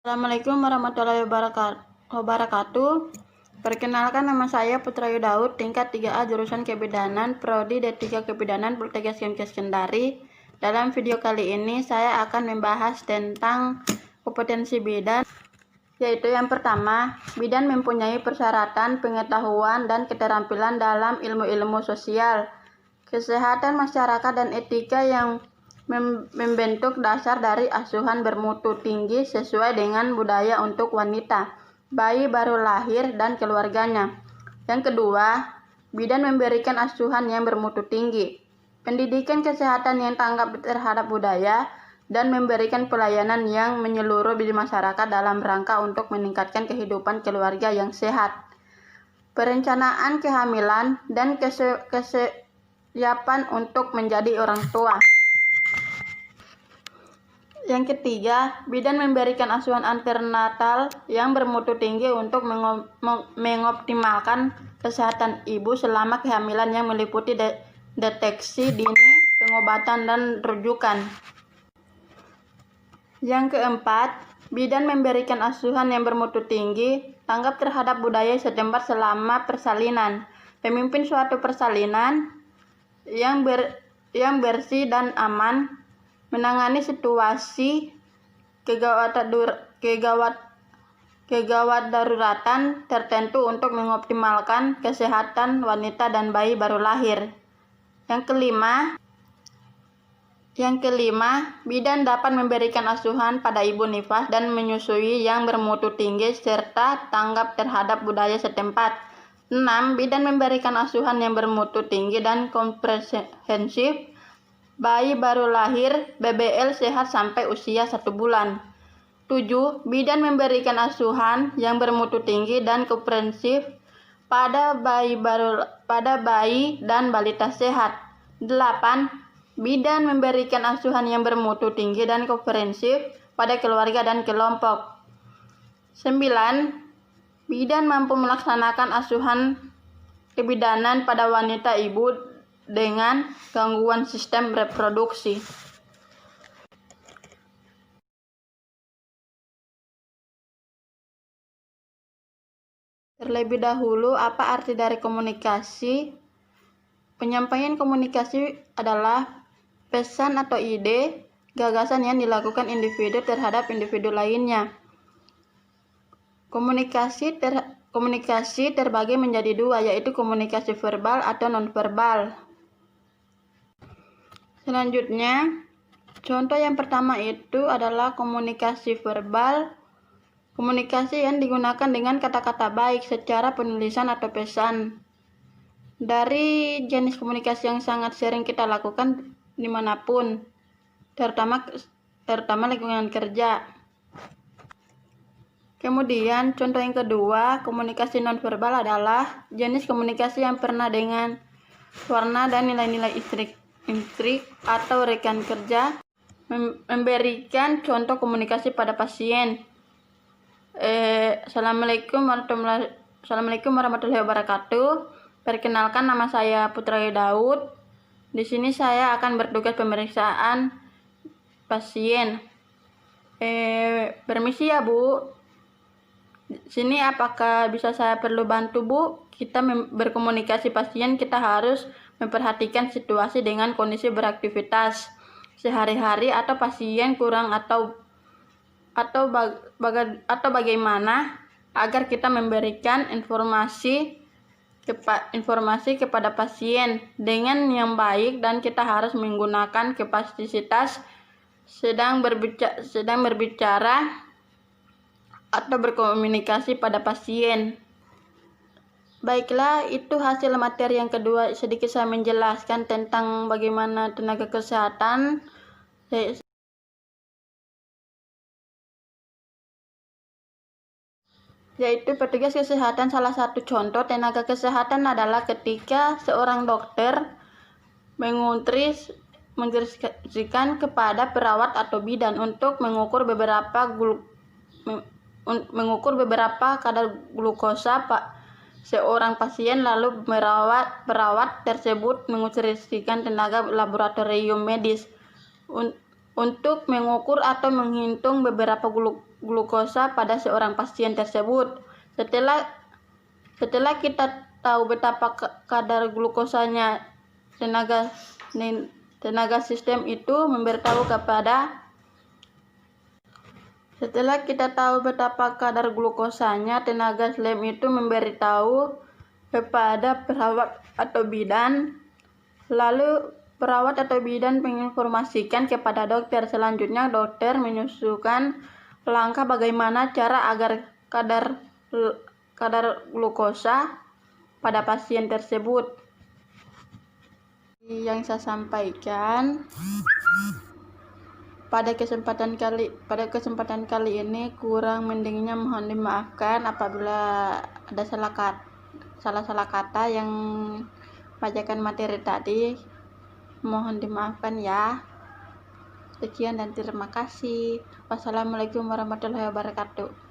Assalamualaikum warahmatullahi wabarakatuh. Perkenalkan, nama saya Putra Ayu Daud, tingkat 3A jurusan Kebidanan, Prodi D3 Kebidanan, Politeknik Kemenkes Kendari. Dalam video kali ini saya akan membahas tentang kompetensi bidan, yaitu yang pertama, bidan mempunyai persyaratan, pengetahuan, dan keterampilan dalam ilmu-ilmu sosial, kesehatan masyarakat, dan etika yang membentuk dasar dari asuhan bermutu tinggi sesuai dengan budaya untuk wanita, bayi baru lahir, dan keluarganya. Yang kedua, bidan memberikan asuhan yang bermutu tinggi, pendidikan kesehatan yang tanggap terhadap budaya, dan memberikan pelayanan yang menyeluruh di masyarakat dalam rangka untuk meningkatkan kehidupan keluarga yang sehat, perencanaan kehamilan, dan kesiapan untuk menjadi orang tua. Yang ketiga, bidan memberikan asuhan antenatal yang bermutu tinggi untuk mengoptimalkan kesehatan ibu selama kehamilan yang meliputi deteksi dini, pengobatan, dan rujukan. Yang keempat, bidan memberikan asuhan yang bermutu tinggi, tanggap terhadap budaya setempat selama persalinan, pemimpin suatu persalinan yang bersih dan aman, menangani situasi kegawat daruratan tertentu untuk mengoptimalkan kesehatan wanita dan bayi baru lahir. Yang kelima, bidan dapat memberikan asuhan pada ibu nifas dan menyusui yang bermutu tinggi serta tanggap terhadap budaya setempat. 6. Bidan memberikan asuhan yang bermutu tinggi dan komprehensif, bayi baru lahir, BBL sehat sampai usia 1 bulan. 7. Bidan memberikan asuhan yang bermutu tinggi dan komprehensif pada bayi dan balita sehat. 8. Bidan memberikan asuhan yang bermutu tinggi dan komprehensif pada keluarga dan kelompok. 9. Bidan mampu melaksanakan asuhan kebidanan pada wanita ibu dengan gangguan sistem reproduksi. Terlebih dahulu, apa arti dari komunikasi? Penyampaian komunikasi adalah pesan atau ide, gagasan yang dilakukan individu terhadap individu lainnya. Komunikasi terbagi menjadi dua, yaitu komunikasi verbal atau nonverbal. Selanjutnya, contoh yang pertama itu adalah komunikasi verbal. Komunikasi yang digunakan dengan kata-kata baik secara penulisan atau pesan. Dari jenis komunikasi yang sangat sering kita lakukan dimanapun, terutama lingkungan kerja. Kemudian, contoh yang kedua, komunikasi nonverbal adalah jenis komunikasi yang pernah dengan warna dan nilai-nilai intrik atau rekan kerja. Memberikan contoh komunikasi pada pasien. Assalamualaikum warahmatullahi wabarakatuh. Perkenalkan, nama saya Putra Ayu Daud. Di sini saya akan bertugas pemeriksaan pasien. Permisi ya Bu. Sini apakah bisa saya perlu bantu Bu? Kita berkomunikasi pasien, kita harus memperhatikan situasi dengan kondisi beraktivitas sehari-hari atau pasien kurang atau bagaimana agar kita memberikan informasi kepada pasien dengan yang baik, dan kita harus menggunakan kapasitas sedang berbicara atau berkomunikasi pada pasien. Baiklah, itu hasil materi yang kedua. Sedikit saya menjelaskan tentang bagaimana tenaga kesehatan, yaitu petugas kesehatan. Salah satu contoh tenaga kesehatan adalah ketika seorang dokter menginstruksikan kepada perawat atau bidan untuk mengukur beberapa kadar glukosa seorang pasien, lalu perawat tersebut menginstruksikan tenaga laboratorium medis untuk mengukur atau menghitung beberapa glukosa pada seorang pasien tersebut. Setelah kita tahu betapa kadar glukosanya, tenaga sistem itu memberitahu kepada Setelah kita tahu betapa kadar glukosanya, tenaga sistem itu memberitahu kepada perawat atau bidan. Lalu perawat atau bidan menginformasikan kepada dokter. Selanjutnya dokter menyusun langkah bagaimana cara agar kadar glukosa pada pasien tersebut. Yang saya sampaikan pada kesempatan kali ini kurang mendengarnya, mohon dimaafkan apabila ada salah kata yang bacakan materi tadi, mohon dimaafkan ya. Sekian dan terima kasih. Wassalamualaikum warahmatullahi wabarakatuh.